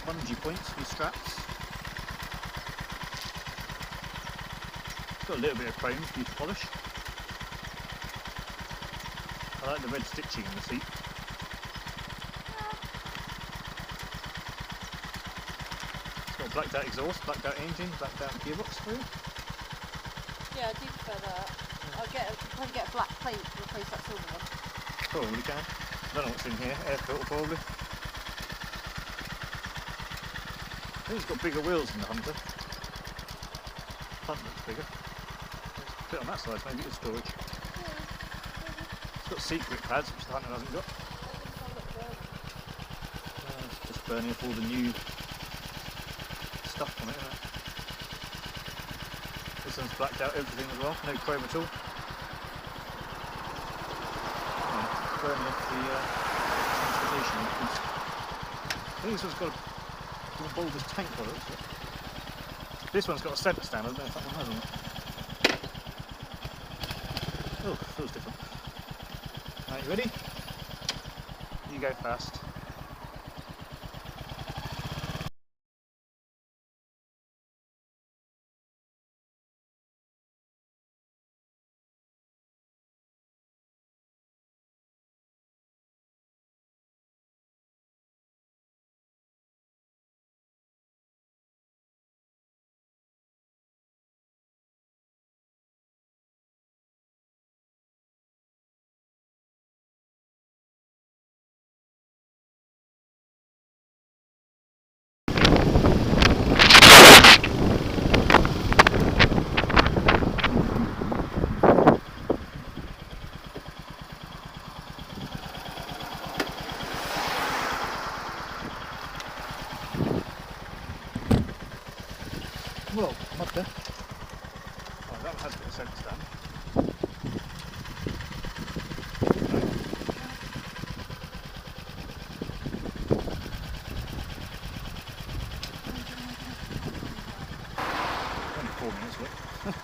bungee points for your straps. It's got a little bit of chrome for you to polish. I like the red stitching in the seat. It's got a blacked out exhaust, blacked out engine, blacked out gearbox for you. Yeah, I do prefer that. I'll probably get a black plate to replace that silver one. Probably can. I don't know what's in here, air filter probably. I think it's got bigger wheels than the Hunter. Front looks bigger. It's a bit on that side, maybe it's storage. It's got seat grip pads, which the Hunter hasn't got. It's just burning up all the new stuff on it, isn't it? This one's blacked out everything as well, no chrome at all. Burning off the transportation liquids. I think this one's got a bulbous tank on it. This one's got a centre stand, I don't know if that one has on it. Oh, feels different. Right, you ready? You go fast. Well, I'm up there. Right, that one has got a centre stand. Only 4 minutes, look.